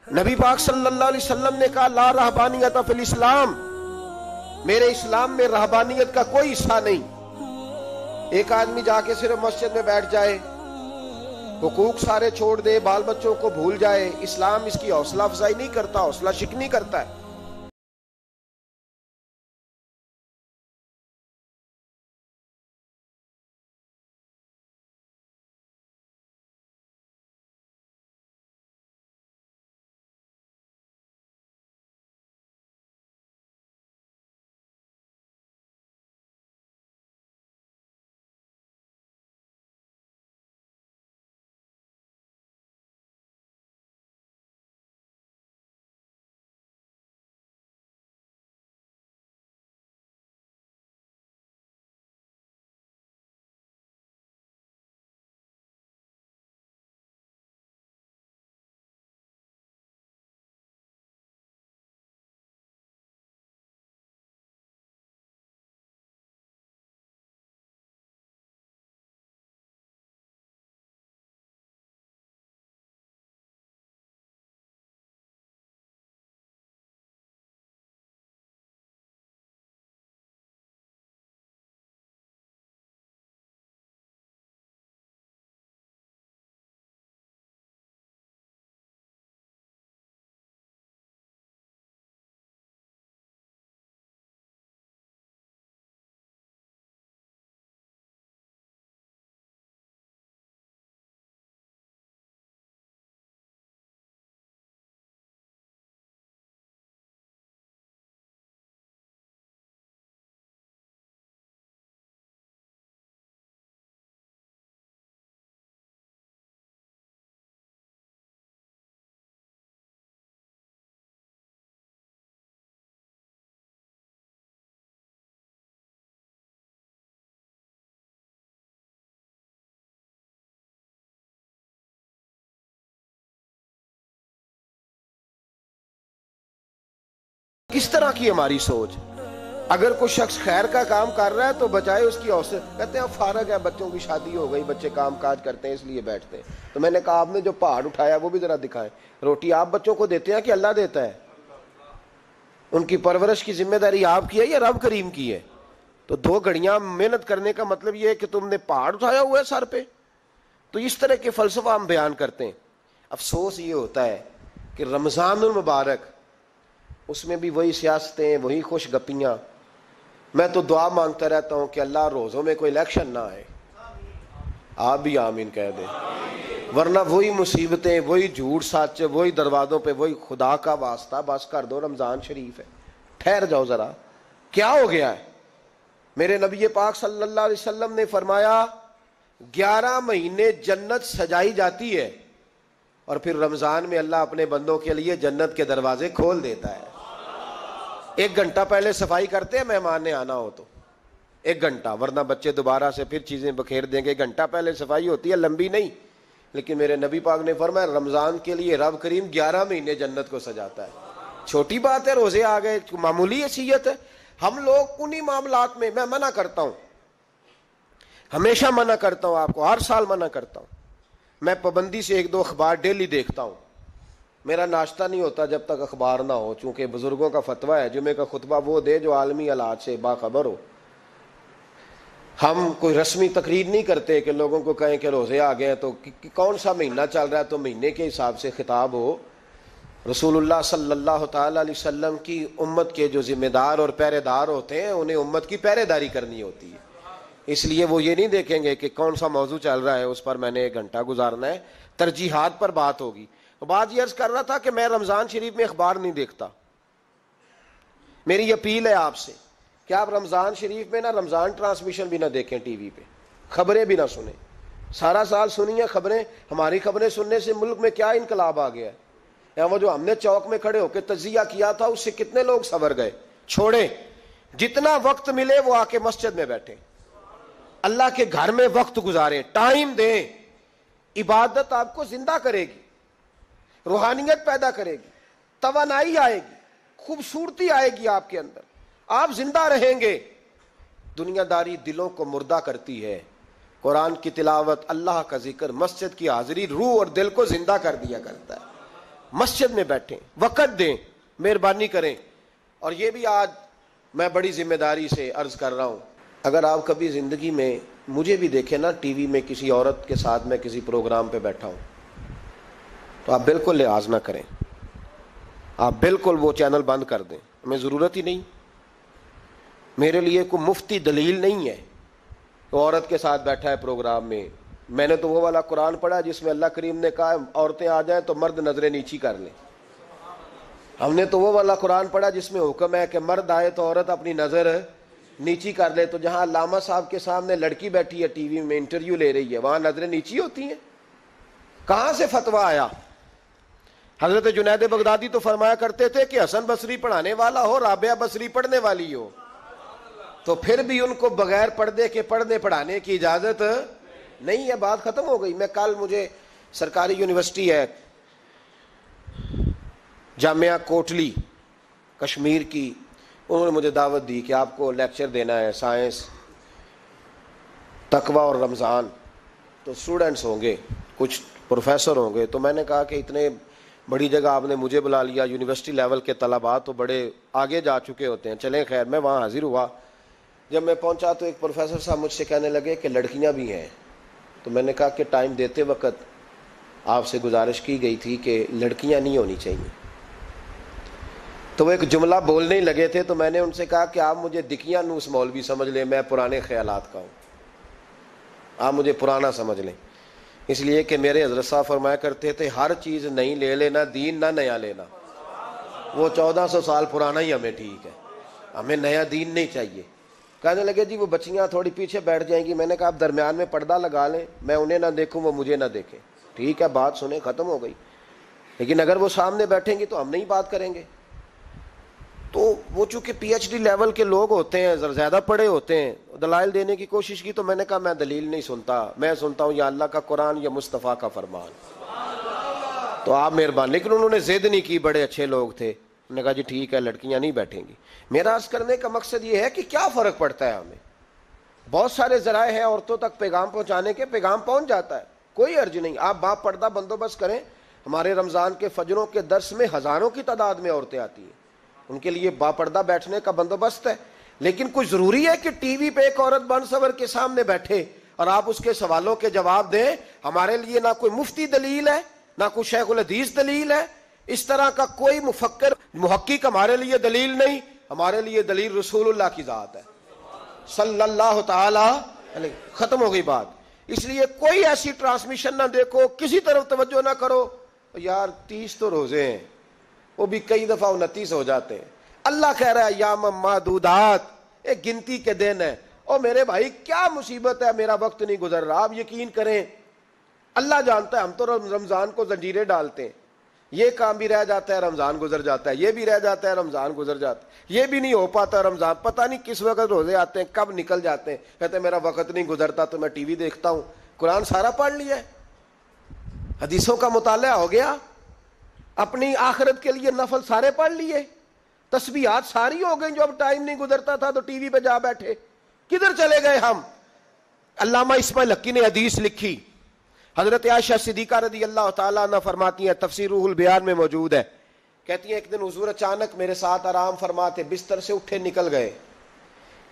نبی پاک صلی اللہ علیہ وسلم نے کہا لا رہبانیت فی الاسلام، میرے اسلام میں رہبانیت کا کوئی حصہ نہیں۔ ایک آدمی جا کے صرف مسجد میں بیٹھ جائے، حقوق سارے چھوڑ دے، بال بچوں کو بھول جائے، اسلام اس کی حوصلہ افزائی نہیں کرتا، حوصلہ شکنی کرتا ہے۔ کس طرح کی ہماری سوچ؟ اگر کوئی شخص خیر کا کام کر رہا ہے تو بچائے اس کی حوصلہ، کہتے ہیں فارغ ہے، بچوں کی شادی ہو گئی، بچے کام کاج کرتے ہیں اس لیے بیٹھتے ہیں۔ تو میں نے کہا آپ نے جو پہاڑ اٹھایا وہ بھی ذرا دکھائیں۔ روٹی آپ بچوں کو دیتے ہیں کہ اللہ دیتا ہے؟ ان کی پرورش کی ذمہ داری آپ کی ہے یا رب کریم کی ہے؟ تو 2 گھڑیاں محنت کرنے کا مطلب یہ ہے کہ تم نے پہاڑ اٹھایا ہوا ہے سر پہ؟ تو اس طرح کے فلسفہ ہم بیان کرتے ہیں۔ افسوس یہ ہوتا ہے کہ رمضان المبارک، اس میں بھی وہی سیاستیں، وہی خوش گپیاں۔ میں تو دعا مانگتا رہتا ہوں کہ اللہ روزوں میں کوئی الیکشن نہ آئے، آپ بھی آمین کہہ دیں، ورنہ وہی مصیبتیں، وہی جھوٹ سچ، وہی دروازوں پہ، وہی خدا کا واسطہ بس کر دو، رمضان شریف ہے، ٹھہر جاؤ ذرا، کیا ہو گیا ہے؟ میرے نبی پاک صلی اللہ علیہ وسلم نے فرمایا 11 مہینے جنت سجائی جاتی ہے اور پھر رمضان میں اللہ اپنے بندوں کے لیے جنت کے دروازے کھول دیتا ہے۔ 1 گھنٹہ پہلے صفائی کرتے ہیں مہمان نے آنا ہو تو، 1 گھنٹہ، ورنہ بچے دوبارہ سے پھر چیزیں بکھیر دیں گے۔ 1 گھنٹہ پہلے صفائی ہوتی ہے، لمبی نہیں، لیکن میرے نبی پاک نے فرمایا رمضان کے لیے رب کریم 11 مہینے جنت کو سجاتا ہے۔ چھوٹی بات ہے، روزے آ گئے، معمولی حیثیت ہے۔ ہم لوگ انہی معاملات میں، میں منع کرتا ہوں، ہمیشہ منع کرتا ہوں، آپ کو ہر سال منع کرتا ہوں، میں پابندی سے 1-2 اخبار ڈیلی دیکھتا ہوں۔ میرا ناشتہ نہیں ہوتا جب تک اخبار نہ ہو، چونکہ بزرگوں کا فتویٰ ہے جمعے کا خطبہ وہ دے جو عالمی حالات سے باخبر ہو۔ ہم کوئی رسمی تقریر نہیں کرتے کہ لوگوں کو کہیں کہ روزے آ گئے ہیں تو کون سا مہینہ چل رہا ہے تو مہینے کے حساب سے خطاب ہو۔ رسول اللہ صلی اللہ تعالی علیہ وسلم کی امت کے جو ذمہ دار اور پہرے دار ہوتے ہیں انہیں امت کی پہرے داری کرنی ہوتی ہے، اس لیے وہ یہ نہیں دیکھیں گے کہ کون سا موضوع چل رہا ہے اس پر میں نے 1 گھنٹہ گزارنا ہے، ترجیحات پر بات ہوگی۔ بات یہ عرض کر رہا تھا کہ میں رمضان شریف میں اخبار نہیں دیکھتا۔ میری اپیل ہے آپ سے کہ آپ رمضان شریف میں نہ رمضان ٹرانسمیشن بھی نہ دیکھیں، ٹی وی پہ خبریں بھی نہ سنیں۔ سارا سال سنیے خبریں، ہماری خبریں سننے سے ملک میں کیا انقلاب آ گیا ہے؟ یا وہ جو ہم نے چوک میں کھڑے ہو کے تجزیہ کیا تھا اس سے کتنے لوگ سنور گئے؟ چھوڑیں، جتنا وقت ملے وہ آ کے مسجد میں بیٹھیں، اللہ کے گھر میں وقت گزاریں، ٹائم دیں۔ عبادت آپ کو زندہ کرے گی، روحانیت پیدا کرے گی، توانائی آئے گی، خوبصورتی آئے گی آپ کے اندر، آپ زندہ رہیں گے۔ دنیا داری دلوں کو مردہ کرتی ہے، قرآن کی تلاوت، اللہ کا ذکر، مسجد کی حاضری روح اور دل کو زندہ کر دیا کرتا ہے۔ مسجد میں بیٹھیں, وقت دیں, مہربانی کریں. اور یہ بھی آج میں بڑی ذمہ داری سے عرض کر رہا ہوں, اگر آپ کبھی زندگی میں مجھے بھی دیکھیں نا ٹی وی میں کسی عورت کے ساتھ میں کسی پروگرام پہ بیٹھا ہوں, تو آپ بالکل لحاظ نہ کریں, آپ بالکل وہ چینل بند کر دیں, ہمیں ضرورت ہی نہیں. میرے لیے کوئی مفتی دلیل نہیں ہے کہ عورت کے ساتھ بیٹھا ہے پروگرام میں. میں نے تو وہ والا قرآن پڑھا جس میں اللہ کریم نے کہا عورتیں آ جائیں تو مرد نظریں نیچی کر لیں. ہم نے تو وہ والا قرآن پڑھا جس میں حکم ہے کہ مرد آئے تو عورت اپنی نظر نیچی کر لے. تو جہاں علامہ صاحب کے سامنے لڑکی بیٹھی ہے ٹی وی میں انٹرویو لے رہی ہے, وہاں نظریں نیچی ہوتی ہیں؟ کہاں سے فتویٰ آیا؟ حضرت جنید بغدادی تو فرمایا کرتے تھے کہ حسن بصری پڑھانے والا ہو, رابعہ بصری پڑھنے والی ہو, تو پھر بھی ان کو بغیر پردے کے پڑھنے پڑھانے کی اجازت نہیں ہے. بات ختم ہو گئی. میں کل, مجھے سرکاری یونیورسٹی ہے جامعہ کوٹلی کشمیر کی, انہوں نے مجھے دعوت دی کہ آپ کو لیکچر دینا ہے سائنس, تقوی اور رمضان. تو اسٹوڈنٹس ہوں گے, کچھ پروفیسر ہوں گے. تو میں نے کہا کہ اتنے بڑی جگہ آپ نے مجھے بلا لیا, یونیورسٹی لیول کے طلباء تو بڑے آگے جا چکے ہوتے ہیں, چلیں خیر. میں وہاں حاضر ہوا. جب میں پہنچا تو ایک پروفیسر صاحب مجھ سے کہنے لگے کہ لڑکیاں بھی ہیں. تو میں نے کہا کہ ٹائم دیتے وقت آپ سے گزارش کی گئی تھی کہ لڑکیاں نہیں ہونی چاہیے. تو وہ ایک جملہ بولنے ہی لگے تھے, تو میں نے ان سے کہا کہ آپ مجھے دکھیاں نوس مولوی سمجھ لیں, میں پرانے خیالات کا ہوں, آپ مجھے پرانا سمجھ لیں. اس لیے کہ میرے حضرت صاحب فرمایا کرتے تھے ہر چیز نہیں لے لینا, دین نہ نیا لینا. وہ 1400 سال پرانا ہی ہمیں ٹھیک ہے, ہمیں نیا دین نہیں چاہیے. کہنے لگے جی وہ بچیاں تھوڑی پیچھے بیٹھ جائیں گی. میں نے کہا آپ درمیان میں پردہ لگا لیں, میں انہیں نہ دیکھوں وہ مجھے نہ دیکھیں. ٹھیک ہے, بات سنیں, ختم ہو گئی. لیکن اگر وہ سامنے بیٹھیں گی تو ہم نہیں بات کریں گے. تو وہ چونکہ پی ایچ ڈی لیول کے لوگ ہوتے ہیں, زیادہ پڑھے ہوتے ہیں, دلائل دینے کی کوشش کی. تو میں نے کہا میں دلیل نہیں سنتا, میں سنتا ہوں یا اللہ کا قرآن یا مصطفیٰ کا فرمان. تو آپ مہربان. لیکن انہوں نے ضد نہیں کی, بڑے اچھے لوگ تھے. انہوں نے کہا جی ٹھیک ہے لڑکیاں نہیں بیٹھیں گی. میرا عرض کرنے کا مقصد یہ ہے کہ کیا فرق پڑتا ہے ہمیں. بہت سارے ذرائع ہیں عورتوں تک پیغام پہنچانے کے, پیغام پہنچ جاتا ہے, کوئی عرض نہیں. آپ باپ پردہ بندوبست کریں. ہمارے رمضان کے فجروں کے درس میں ہزاروں کی تعداد میں عورتیں آتی ہیں, ان کے لیے باپردہ بیٹھنے کا بندوبست ہے. لیکن کچھ ضروری ہے کہ ٹی وی پہ ایک عورت بن سور کے سامنے بیٹھے اور آپ اس کے سوالوں کے جواب دیں؟ ہمارے لیے نہ کوئی مفتی دلیل ہے, نہ کوئی شیخ الحدیث دلیل ہے, اس طرح کا کوئی مفکر محقق ہمارے لیے دلیل نہیں. ہمارے لیے دلیل رسول اللہ کی ذات ہے صلی اللہ تعالی علیہ. ختم ہو گئی بات. اس لیے کوئی ایسی ٹرانسمیشن نہ دیکھو, کسی طرف توجہ نہ کرو. یار 30 تو روزے ہیں, وہ بھی کئی دفعہ 29 ہو جاتے ہیں. اللہ کہہ رہا ہے ایام معدودات, ایک گنتی کے دن ہے. اور میرے بھائی کیا مصیبت ہے, میرا وقت نہیں گزر رہا. آپ یقین کریں اللہ جانتا ہے, ہم تو رمضان کو زنجیریں ڈالتے ہیں, یہ کام بھی رہ جاتا ہے رمضان گزر جاتا ہے, یہ بھی رہ جاتا ہے رمضان گزر جاتا ہے, یہ بھی نہیں ہو پاتا رمضان. پتہ نہیں کس وقت روزے آتے ہیں, کب نکل جاتے ہیں. کہتے ہیں میرا وقت نہیں گزرتا تو میں ٹی وی دیکھتا ہوں. قرآن سارا پڑھ لیا ہے, حدیثوں کا مطالعہ ہو گیا, اپنی آخرت کے لیے نفل سارے پڑھ لیے, تسبیحات ساری ہو گئی. جو اب ٹائم نہیں گزرتا تھا تو ٹی وی پہ جا بیٹھے. کدھر چلے گئے ہم؟ علامہ اسماعیل حقی نے حدیث لکھی, حضرت عائشہ صدیقہ رضی اللہ تعالیٰ عنہ فرماتی ہیں, تفسیر روح البیان میں موجود ہے. کہتی ہیں ایک دن حضور اچانک میرے ساتھ آرام فرماتے, بستر سے اٹھے نکل گئے.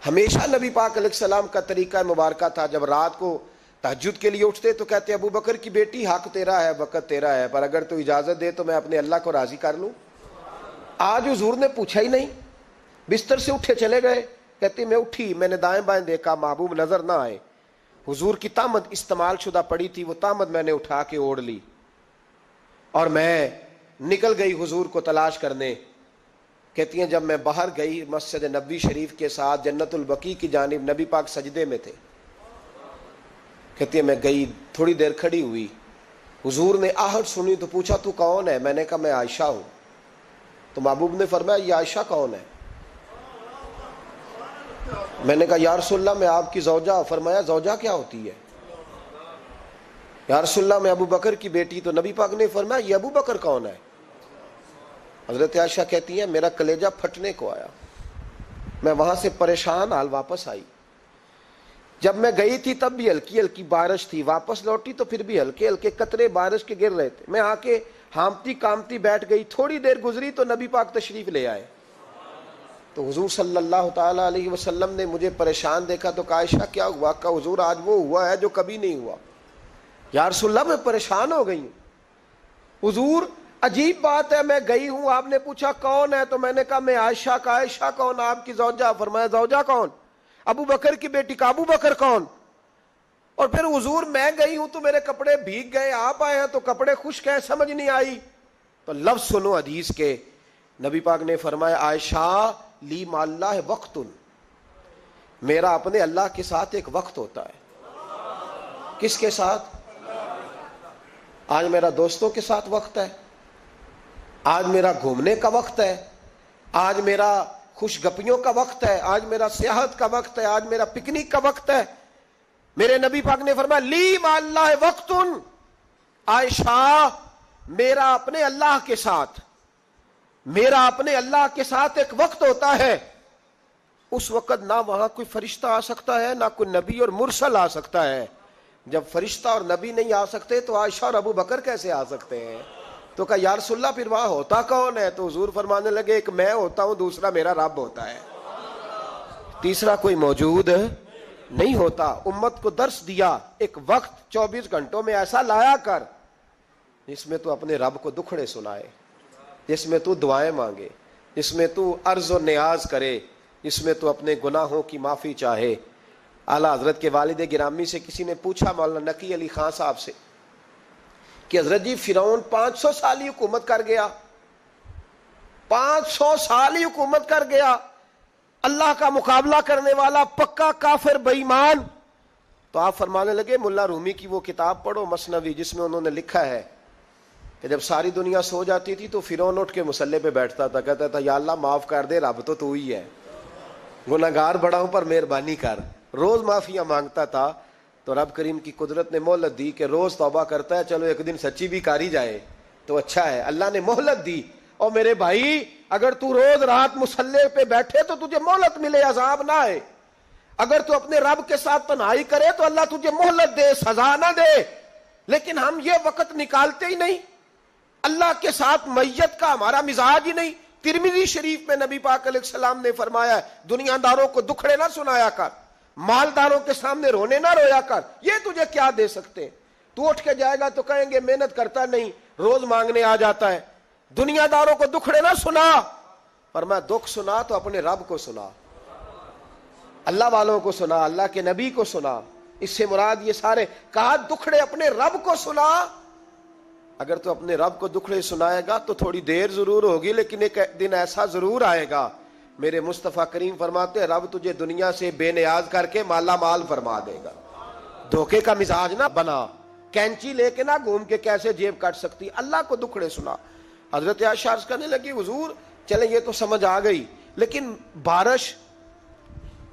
ہمیشہ نبی پاک علیہ السلام کا طریقہ مبارکہ تھا, جب رات کو تہجد کے لیے اٹھتے تو کہتے ابو بکر کی بیٹی حق تیرا ہے, وقت تیرا ہے, پر اگر تو اجازت دے تو میں اپنے اللہ کو راضی کر لوں. آج حضور نے پوچھا ہی نہیں, بستر سے اٹھے چلے گئے. کہتے میں اٹھی, میں نے دائیں بائیں دیکھا, محبوب نظر نہ آئے. حضور کی تامد استعمال شدہ پڑی تھی, وہ تامد میں نے اٹھا کے اوڑھ لی اور میں نکل گئی حضور کو تلاش کرنے. کہتی ہیں جب میں باہر گئی مسجد نبوی شریف کے ساتھ جنت البقیع کی جانب, نبی پاک سجدے میں تھے. کہتی ہے میں گئی, تھوڑی دیر کھڑی ہوئی, حضور نے آہٹ سنی تو پوچھا تو کون ہے؟ میں نے کہا میں عائشہ ہوں. تو محبوب نے فرمایا یہ عائشہ کون ہے؟ میں نے کہا یا رسول اللہ میں آپ کی زوجہ. فرمایا زوجہ کیا ہوتی ہے؟ یا رسول اللہ میں ابو بکر کی بیٹی. تو نبی پاک نے فرمایا یہ ابو بکر کون ہے؟ حضرت عائشہ کہتی ہیں میرا کلیجہ پھٹنے کو آیا, میں وہاں سے پریشان حال واپس آئی. جب میں گئی تھی تب بھی ہلکی ہلکی بارش تھی, واپس لوٹی تو پھر بھی ہلکے ہلکے قطرے بارش کے گر رہے تھے. میں آ کے ہامتی کامتی بیٹھ گئی، تھوڑی دیر گزری تو نبی پاک تشریف لے آئے. تو حضور صلی اللہ تعالیٰ علیہ وسلم نے مجھے پریشان دیکھا تو کہا عائشہ کیا ہوا؟ کہا حضور آج وہ ہوا ہے جو کبھی نہیں ہوا. یا رسول اللہ میں پریشان ہو گئی ہوں. حضور عجیب بات ہے، میں گئی ہوں، آپ نے پوچھا کون ہے تو میں نے کہا میں عائشہ. کا عائشہ کون؟ آپ کی زوجہ. فرمایا زوجہ کون؟ ابو بکر کی بیٹی. کا ابو بکر کون؟ اور پھر حضور میں گئی ہوں تو میرے کپڑے بھیگ گئے، آپ آئے ہیں تو کپڑے خشک ہیں، سمجھ نہیں آئی. تو لفظ سنو حدیث کے، نبی پاک نے فرمایا عائشہ لی مع اللہ وقت، میرا اپنے اللہ کے ساتھ ایک وقت ہوتا ہے. کس کے ساتھ؟ آج میرا دوستوں کے ساتھ وقت ہے، آج میرا گھومنے کا وقت ہے، آج میرا خوش گپیوں کا وقت ہے، آج میرا سیاحت کا وقت ہے، آج میرا پکنک کا وقت ہے. میرے نبی پاک نے فرمایا لی مع اللہ وقت، عائشہ میرا اپنے اللہ کے ساتھ، میرا اپنے اللہ کے ساتھ ایک وقت ہوتا ہے. اس وقت نہ وہاں کوئی فرشتہ آ سکتا ہے، نہ کوئی نبی اور مرسل آ سکتا ہے. جب فرشتہ اور نبی نہیں آ سکتے تو عائشہ اور ابو بکر کیسے آ سکتے ہیں؟ تو کہا یا رسول اللہ پھر وہاں ہوتا کون ہے؟ تو حضور فرمانے لگے ایک میں ہوتا ہوں، دوسرا میرا رب ہوتا ہے، تیسرا کوئی موجود نہیں ہوتا. امت کو درس دیا ایک وقت 24 گھنٹوں میں ایسا لایا کر جس میں تو اپنے رب کو دکھڑے سنائے، جس میں تو دعائیں مانگے، جس میں تو عرض و نیاز کرے، جس میں تو اپنے گناہوں کی معافی چاہے. اعلیٰ حضرت کے والد گرامی سے کسی نے پوچھا مولانا نقی علی خان صاحب سے کہ حضرت جی فرعون 500 سال ہی حکومت کر گیا، 500 سال ہی حکومت کر گیا، اللہ کا مقابلہ کرنے والا پکا کافر بے ایمان. تو آپ فرمانے لگے ملا رومی کی وہ کتاب پڑھو مثنوی، جس میں انہوں نے لکھا ہے کہ جب ساری دنیا سو جاتی تھی تو فرعون اٹھ کے مصلے پہ بیٹھتا تھا، کہتا تھا یا اللہ معاف کر دے، رب تو ہی ہے، گناہگار بڑا ہوں پر مہربانی کر. روز معافیاں مانگتا تھا تو رب کریم کی قدرت نے مہلت دی کہ روز توبہ کرتا ہے، چلو ایک دن سچی بھی کاری جائے تو اچھا ہے. اللہ نے مہلت دی. اور میرے بھائی اگر تو روز رات مصلے پہ بیٹھے تو تجھے مہلت ملے، عذاب نہ آئے. اگر تو اپنے رب کے ساتھ تنہائی کرے تو اللہ تجھے مہلت دے، سزا نہ دے. لیکن ہم یہ وقت نکالتے ہی نہیں. اللہ کے ساتھ میت کا ہمارا مزاج ہی نہیں. ترمذی شریف میں نبی پاک علیہ السلام نے فرمایا ہے دنیا داروں کو دکھڑے نہ سنایا کر، مالداروں کے سامنے رونے نہ رویا کر. یہ تجھے کیا دے سکتے؟ تو اٹھ کے جائے گا تو کہیں گے محنت کرتا نہیں، روز مانگنے آ جاتا ہے. دنیا داروں کو دکھڑے نہ سنا، پر میں دکھ سنا تو اپنے رب کو سنا، اللہ والوں کو سنا، اللہ کے نبی کو سنا. اس سے مراد یہ سارے کہا دکھڑے اپنے رب کو سنا. اگر تو اپنے رب کو دکھڑے سنائے گا تو تھوڑی دیر ضرور ہوگی، لیکن ایک دن ایسا ضرور آئے گا. میرے مصطفیٰ کریم فرماتے ہیں رب تجھے دنیا سے بے نیاز کر کے مالا مال فرما دے گا. دھوکے کا مزاج نہ بنا، کینچی لے کے نہ گھوم کے کیسے جیب کاٹ سکتی. اللہ کو دکھڑے سنا. حضرت عائشہ عرض کرنے لگی حضور چلیں یہ تو سمجھ آ گئی، لیکن بارش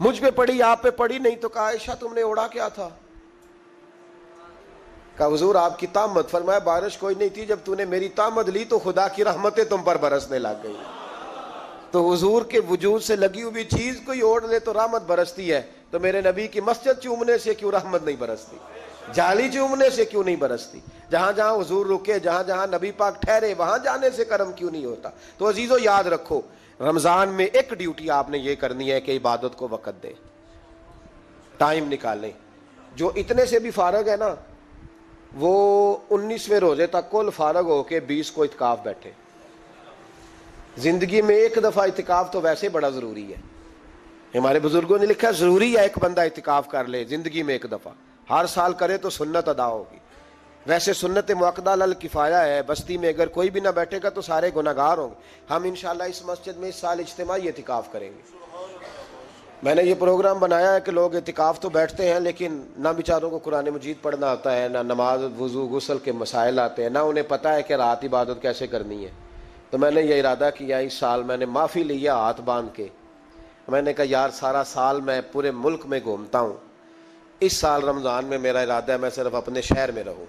مجھ پہ پڑی آپ پہ پڑی نہیں. تو کہا عائشہ تم نے اوڑا کیا تھا؟ کہا حضور آپ کی طامت. فرمایا بارش کوئی نہیں تھی، جب تو نے میری طامت لی تو خدا کی رحمتیں تم پر برسنے لگ گئی. تو حضور کے وجود سے لگی ہوئی چیز کوئی اوڑھ لے تو رحمت برستی ہے، تو میرے نبی کی مسجد چومنے سے کیوں رحمت نہیں برستی؟ جالی چومنے سے کیوں نہیں برستی؟ جہاں جہاں حضور رکے، جہاں جہاں نبی پاک ٹھہرے، وہاں جانے سے کرم کیوں نہیں ہوتا؟ تو عزیزو یاد رکھو رمضان میں ایک ڈیوٹی آپ نے یہ کرنی ہے کہ عبادت کو وقت دے، ٹائم نکالیں. جو اتنے سے بھی فارغ ہے نا وہ 19ویں روزے تک کل فارغ ہو کے 20 کو اعتکاف بیٹھے. زندگی میں ایک دفعہ اعتکاف تو ویسے بڑا ضروری ہے. ہمارے بزرگوں نے لکھا ضروری ہے ایک بندہ اعتکاف کر لے زندگی میں ایک دفعہ، ہر سال کرے تو سنت ادا ہوگی. ویسے سنت مؤکدہ الکفایہ ہے، بستی میں اگر کوئی بھی نہ بیٹھے گا تو سارے گناہگار ہوں گے. ہم انشاءاللہ اس مسجد میں اس سال اجتماعی اعتکاف کریں گے. میں نے یہ پروگرام بنایا ہے کہ لوگ اعتکاف تو بیٹھتے ہیں لیکن نہ بیچاروں کو قرآن مجید پڑھنا آتا ہے، نہ نماز وضو غسل کے مسائل آتے ہیں، نہ انہیں پتہ ہے کہ رات عبادت کیسے کرنی ہے. تو میں نے یہ ارادہ کیا اس سال میں نے معافی لیا ہاتھ باندھ کے. میں نے کہا یار سارا سال میں پورے ملک میں گھومتا ہوں، اس سال رمضان میں میرا ارادہ ہے میں صرف اپنے شہر میں رہوں.